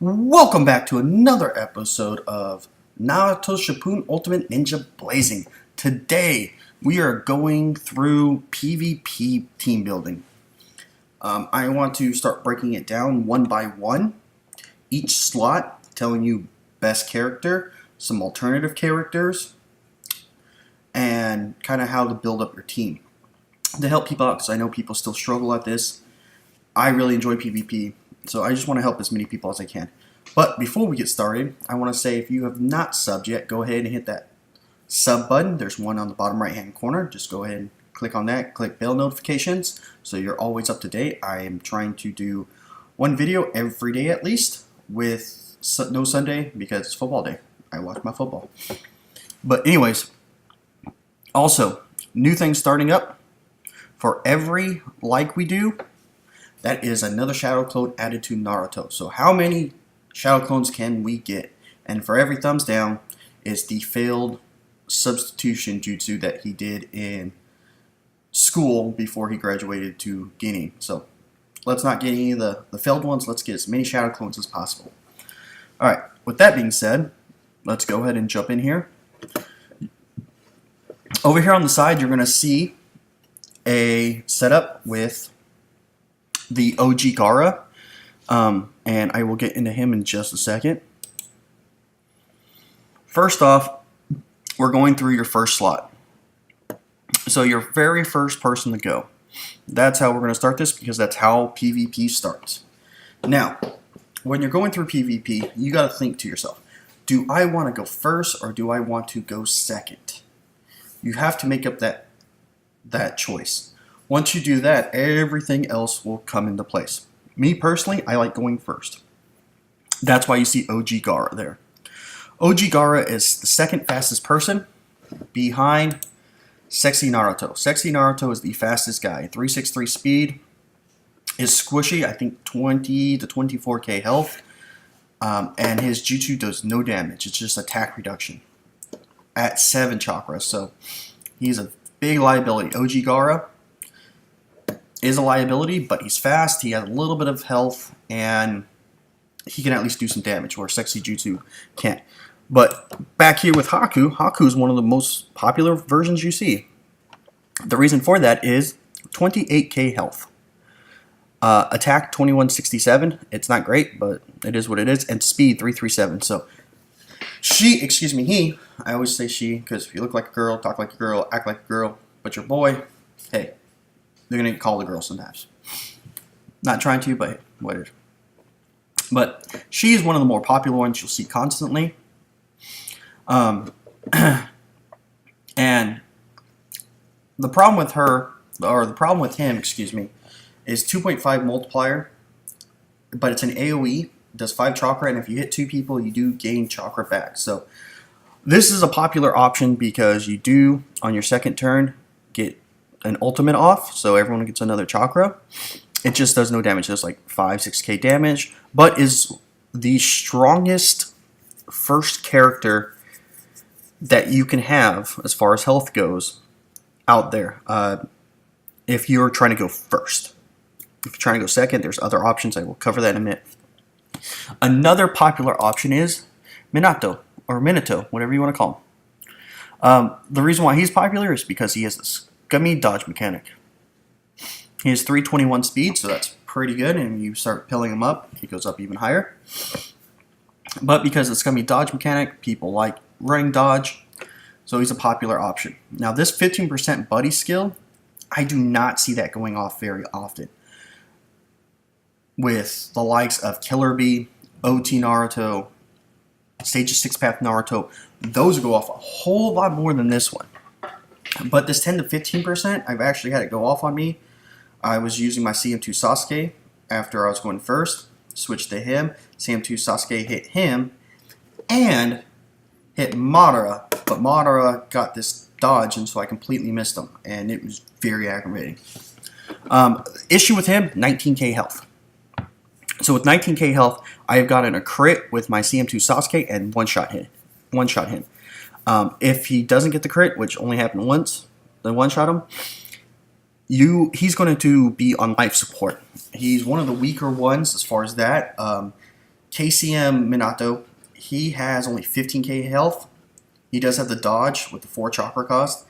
Welcome back to another episode of Naruto Shippuden Ultimate Ninja Blazing. Today, we are going through PvP team building. I want to start breaking it down one by one. Each slot telling you best character, some alternative characters, and kind of how to build up your team. To help people out, because I know people still struggle at this. I really enjoy PvP. So I just want to help as many people as I can. But before we get started, I want to say if you have not subbed yet, go ahead and hit that sub button. There's one on the bottom right hand corner. Just go ahead and click on that. Click bell notifications so you're always up to date. I am trying to do one video every day at least with no Sunday because it's football day. I watch my football. But anyways, also, new things starting up. For every like we do, that is another shadow clone added to Naruto. So how many shadow clones can we get? And for every thumbs down is the failed substitution jutsu that he did in school before he graduated to Guinea. So let's not get any of the failed ones. Let's get as many shadow clones as possible. Alright, with that being said, let's go ahead and jump in here. Over here on the side, you're going to see a setup with the OG Gaara, and I will get into him in just a second. First off, we're going through your first slot. So your very first person to go. That's how we're going to start this because that's how PvP starts. Now, when you're going through PvP, you got to think to yourself, do I want to go first or do I want to go second? You have to make up that choice. Once you do that, everything else will come into place. Me personally, I like going first. That's why you see OG Gaara there. OG Gaara is the second fastest person behind Sexy Naruto. Sexy Naruto is the fastest guy. 363 speed is squishy, I think 20 to 24k health. And his jutsu does no damage. It's just attack reduction at 7 chakras. So he's a big liability. OG Gaara is a liability, but he's fast, he has a little bit of health, and he can at least do some damage, where Sexy Jutsu can't. But back here with Haku, Haku is one of the most popular versions you see. The reason for that is 28k health. Attack 2167, it's not great, but it is what it is, and speed 337. So he, I always say she, because if you look like a girl, talk like a girl, act like a girl, but your boy, hey, they're going to call the girl sometimes. Not trying to, but whatever. But she is one of the more popular ones you'll see constantly. And the problem with her, or the problem with him, excuse me, is 2.5 multiplier. But it's an AoE, does 5 chakra, and if you hit 2 people, you do gain chakra back. So this is a popular option because you do, on your second turn, get an ultimate off, so everyone gets another chakra. It just does no damage. It does like 5-6k damage, but is the strongest first character that you can have as far as health goes out there. If you're trying to go first. If you're trying to go second, there's other options. I will cover that in a minute. Another popular option is Minato, or Minato, whatever you want to call him. The reason why he's popular is because he has this Gummy dodge mechanic. He has 321 speed, so that's pretty good, and you start pilling him up, he goes up even higher. But because it's Gummy dodge mechanic, people like running dodge, so he's a popular option. Now this 15% buddy skill, I do not see that going off very often. With the likes of Killer Bee, OT Naruto, Stage of 6 Path Naruto, those go off a whole lot more than this one. But this 10 to 15%, I've actually had it go off on me. I was using my CM2 Sasuke after I was going first. Switched to him. CM2 Sasuke hit him and hit Madara. But Madara got this dodge, and so I completely missed him. And it was very aggravating. Issue with him, 19k health. So with 19k health, I have gotten a crit with my CM2 Sasuke and one-shot him. If he doesn't get the crit, which only happened once, then one-shot him, he's going to be on life support. He's one of the weaker ones as far as that. KCM Minato, he has only 15k health. He does have the dodge with the 4 chakra cost,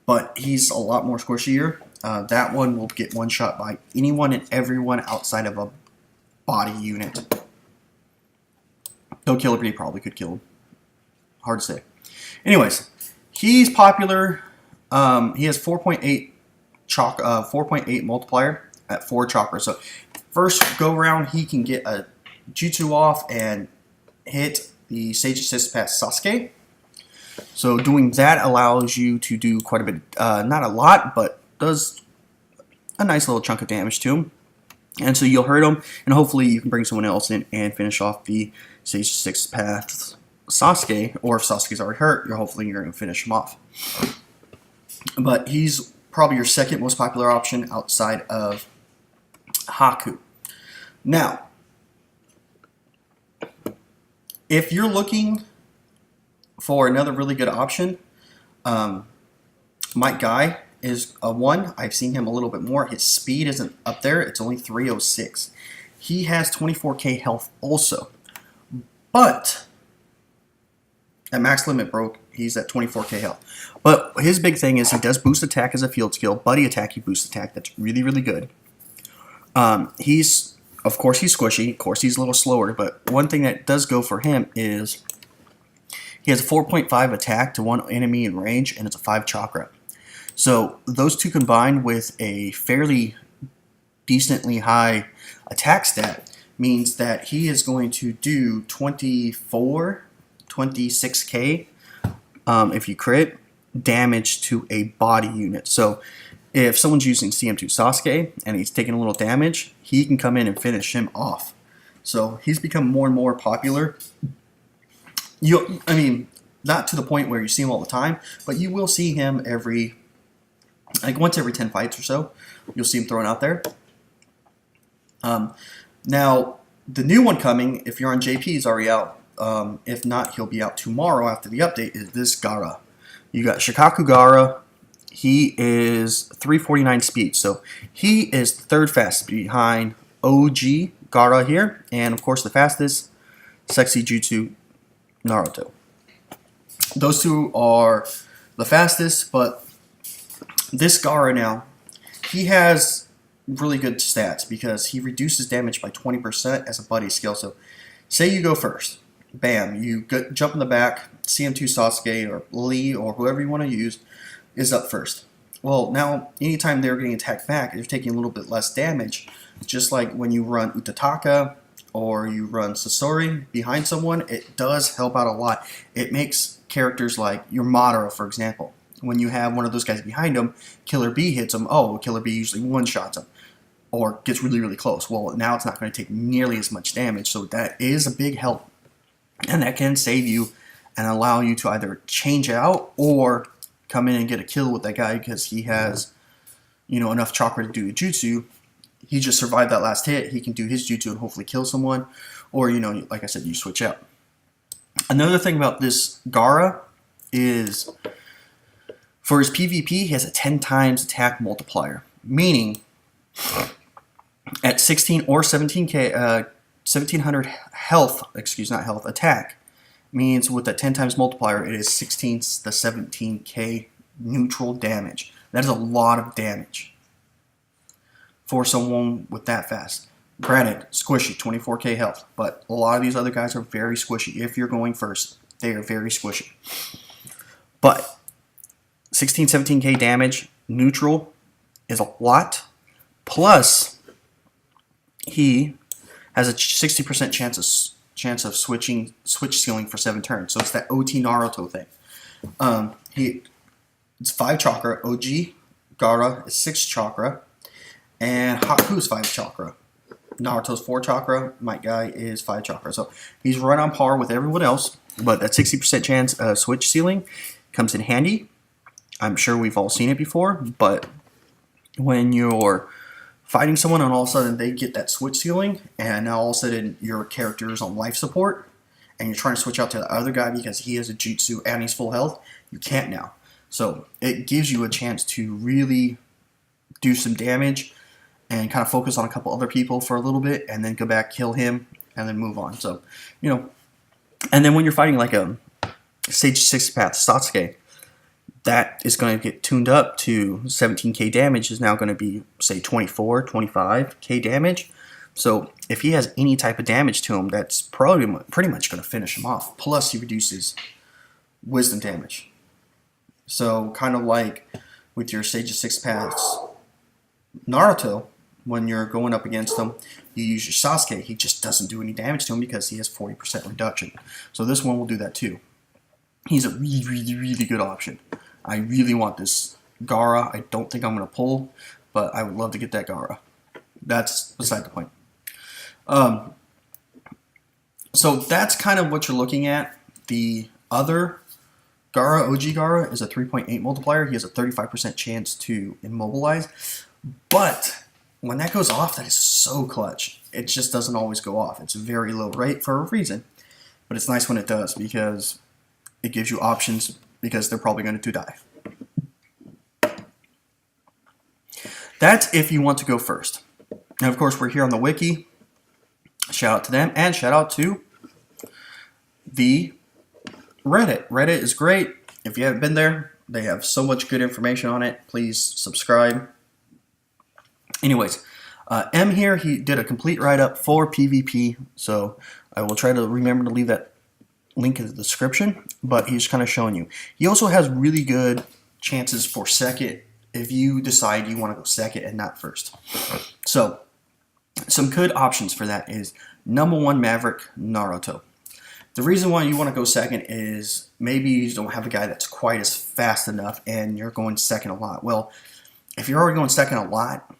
but he's a lot more squishier. That one will get one shot by anyone and everyone outside of a body unit. Though Killer Bee probably could kill him. Hard to say. Anyways, he's popular. He has 4.8 multiplier at 4 chakra. So first go around, he can get a jutsu off and hit the Sage Assist past Sasuke. So doing that allows you to do quite a bit, not a lot, but does a nice little chunk of damage to him. And so you'll hurt him, and hopefully you can bring someone else in and finish off the Sage Assist past Sasuke. Or if Sasuke's already hurt, you're going to finish him off. But he's probably your second most popular option outside of Haku. Now, if you're looking for another really good option, Mike Guy is a one. I've seen him a little bit more. His speed isn't up there. It's only 306. He has 24k health also. But at max limit broke, he's at 24k health. But his big thing is he does boost attack as a field skill. Buddy attack, he boosts attack. That's really, really good. Of course, he's squishy. Of course, he's a little slower. But one thing that does go for him is he has a 4.5 attack to one enemy in range, and it's a 5 chakra. So those two combined with a fairly decently high attack stat means that he is going to do 26k if you crit damage to a body unit. So if someone's using CM2 Sasuke and he's taking a little damage, he can come in and finish him off. So he's become more and more popular. I mean, not to the point where you see him all the time, but you will see him once every 10 fights or so. You'll see him thrown out there. Now, the new one coming, if you're on JP, he's already out. If not, he'll be out tomorrow after the update, is this Gaara. You got Shikaku Gaara. He is 349 speed, so he is third fastest behind OG Gaara here, and of course the fastest, Sexy Jutsu Naruto. Those two are the fastest, but this Gaara now, he has really good stats because he reduces damage by 20% as a buddy skill. So say you go first, bam, you jump in the back, CM2 Sasuke or Lee or whoever you want to use is up first. Well, now anytime they're getting attacked back, you're taking a little bit less damage. Just like when you run Utataka or you run Sasori behind someone, it does help out a lot. It makes characters like your Madara, for example. When you have one of those guys behind him, Killer Bee hits him. Oh, Killer Bee usually one-shots him or gets really, really close. Well, now it's not going to take nearly as much damage, so that is a big help. And that can save you and allow you to either change out or come in and get a kill with that guy because he has, enough chakra to do a jutsu. He just survived that last hit. He can do his jutsu and hopefully kill someone. Or, like I said, you switch out. Another thing about this Gaara is for his PvP, he has a 10 times attack multiplier. Meaning, at 16 or 17k, 1700 health, attack, means with that 10 times multiplier, it is 16 to 17k neutral damage. That is a lot of damage for someone with that fast. Granted, squishy, 24k health, but a lot of these other guys are very squishy. If you're going first, they are very squishy. But 16, 17k damage neutral is a lot. Plus, he has a 60% chance of switch sealing for 7 turns. So it's that OT Naruto thing. It's 5 chakra. OG Gaara is 6 chakra, and Haku's 5 chakra. Naruto's 4 chakra. My guy is 5 chakra. So he's right on par with everyone else. But that 60% chance of switch sealing comes in handy. I'm sure we've all seen it before, but when you're fighting someone and all of a sudden they get that switch sealing, and now all of a sudden your character is on life support, and you're trying to switch out to the other guy because he has a jutsu and he's full health, you can't now. So it gives you a chance to really do some damage and kind of focus on a couple other people for a little bit, and then go back, kill him, and then move on. So, you know, and then when you're fighting like a Sage 6 Path Sasuke, that is going to get tuned up to 17k damage is now going to be, say, 24, 25k damage. So if he has any type of damage to him, that's probably pretty much going to finish him off. Plus he reduces wisdom damage. So kind of like with your Sage of 6 Paths Naruto, when you're going up against him, you use your Sasuke. He just doesn't do any damage to him because he has 40% reduction. So this one will do that too. He's a really good option. I really want this Gaara. I don't think I'm going to pull, but I would love to get that Gaara. That's beside the point. So that's kind of what you're looking at. The other Gaara, OG Gaara, is a 3.8 multiplier. He has a 35% chance to immobilize. But when that goes off, that is so clutch. It just doesn't always go off. It's a very low rate for a reason. But it's nice when it does because it gives you options because they're probably going to die. That's if you want to go first. And of course, we're here on the wiki. Shout out to them and shout out to the Reddit. Reddit is great. If you haven't been there, they have so much good information on it. Please subscribe. Anyways, M here, he did a complete write-up for PvP, so I will try to remember to leave that link in the description, but he's kind of showing you. He also has really good chances for second if you decide you want to go second and not first. So, some good options for that is number 1 Maverick Naruto. The reason why you want to go second is maybe you don't have a guy that's quite as fast enough and you're going second a lot. Well, if you're already going second a lot,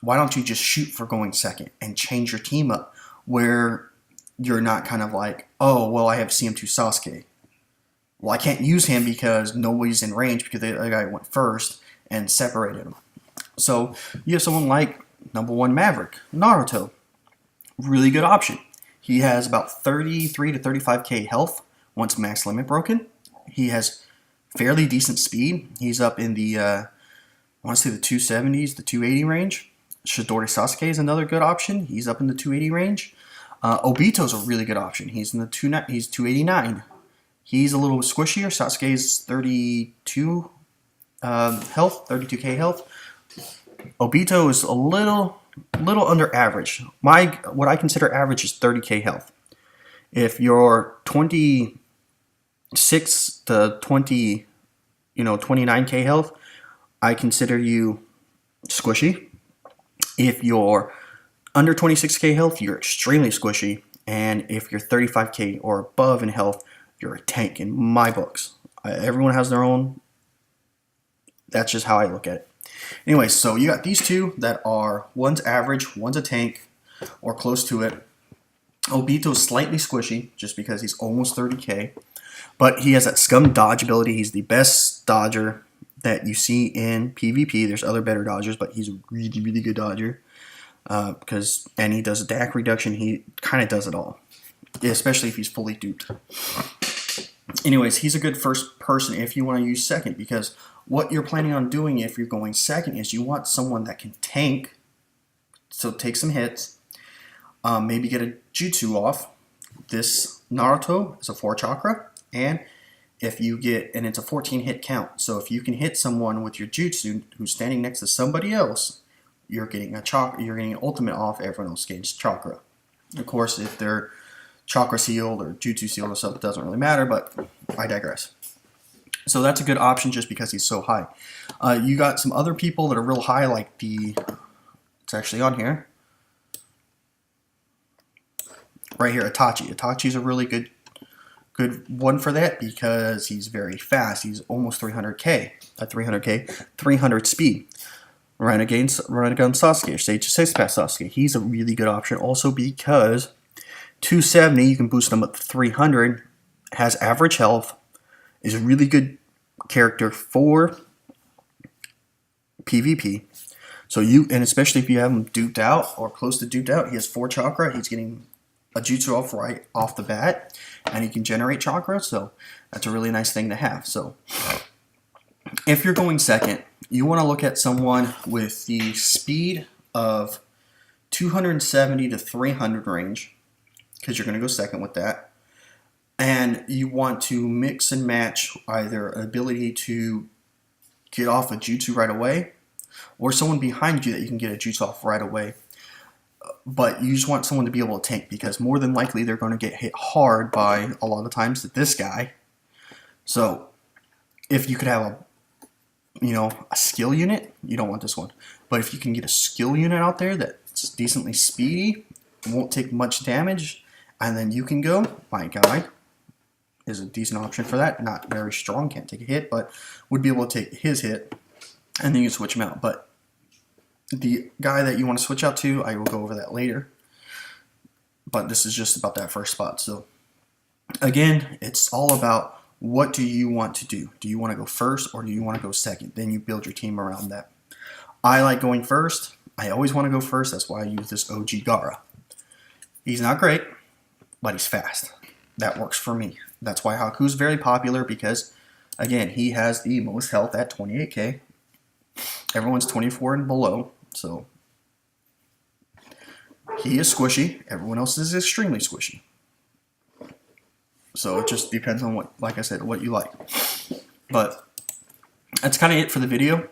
why don't you just shoot for going second and change your team up where you're not kind of like, oh, well, I have CM2 Sasuke. Well, I can't use him because nobody's in range because the other guy went first and separated him. So you have someone like number 1 Maverick Naruto. Really good option. He has about 33 to 35k health once max limit broken. He has fairly decent speed. He's up in the, I want to say the 270s, the 280 range. Chidori Sasuke is another good option. He's up in the 280 range. Obito's a really good option. He's in the he's 289. He's a little squishier. Sasuke's 32 health, 32k health. Obito is a little under average. What I consider average is 30k health. If you're 26 to 29k health, I consider you squishy. If you're under 26k health, you're extremely squishy. And if you're 35k or above in health, you're a tank in my books. Everyone has their own. That's just how I look at it. Anyway, so you got these two that are, one's average, one's a tank, or close to it. Obito's slightly squishy, just because he's almost 30k. But he has that scum dodge ability. He's the best dodger that you see in PvP. There's other better dodgers, but he's a really good dodger. And he does a DAC reduction. He kind of does it all, especially if he's fully duped. Anyways, he's a good first person if you want to use second, because what you're planning on doing if you're going second is you want someone that can tank, so take some hits, maybe get a jutsu off. This Naruto is a 4 chakra, and if you get, and it's a 14 hit count, so if you can hit someone with your jutsu who's standing next to somebody else, you're getting a chakra, you're getting an ultimate off. Everyone else gains chakra. Of course, if they're chakra sealed or jutsu sealed or something, it doesn't really matter, but I digress. So that's a good option just because he's so high. You got some other people that are real high, like it's actually on here. Right here, Itachi. Itachi's a really good one for that because he's very fast. He's almost 300k, 300 speed. Renegade Sasuke, Sage 6 Path Sasuke. He's a really good option also because 270, you can boost him up to 300, has average health, is a really good character for PvP. So and especially if you have him duped out or close to duped out, he has 4 chakra, he's getting a jutsu off right off the bat, and he can generate chakra, so that's a really nice thing to have. So if you're going second, you want to look at someone with the speed of 270 to 300 range, because you're going to go second with that. And you want to mix and match either an ability to get off a jutsu right away, or someone behind you that you can get a jutsu off right away. But you just want someone to be able to tank, because more than likely they're going to get hit hard by a lot of times this guy. So if you could have a skill unit, you don't want this one. But if you can get a skill unit out there that's decently speedy, won't take much damage, and then you can go, my guy is a decent option for that. Not very strong, can't take a hit, but would be able to take his hit, and then you switch him out. But the guy that you want to switch out to, I will go over that later. But this is just about that first spot. So again, it's all about what do you want to do. Do you want to go first or do you want to go second? Then you build your team around that. I like going first. I always want to go first. That's why I use this OG Gara. He's not great, but he's fast. That works for me. That's why Haku's very popular, because, again, he has the most health at 28k. Everyone's 24 and below, so he is squishy. Everyone else is extremely squishy. So it just depends on what, like I said, what you like. But that's kind of it for the video.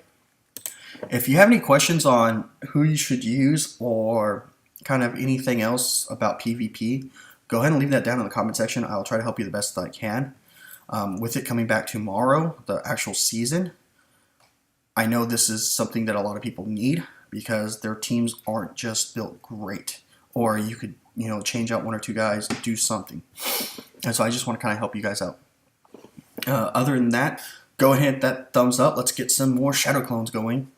If you have any questions on who you should use or kind of anything else about PvP, go ahead and leave that down in the comment section. I'll try to help you the best that I can. With it coming back tomorrow, the actual season, I know this is something that a lot of people need, because their teams aren't just built great. Or you could, change out one or two guys, do something. And so I just want to kind of help you guys out. Other than that, go ahead and hit that thumbs up. Let's get some more Shadow Clones going.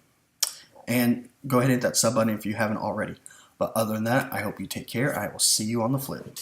And go ahead and hit that sub button if you haven't already. But other than that, I hope you take care. I will see you on the flip.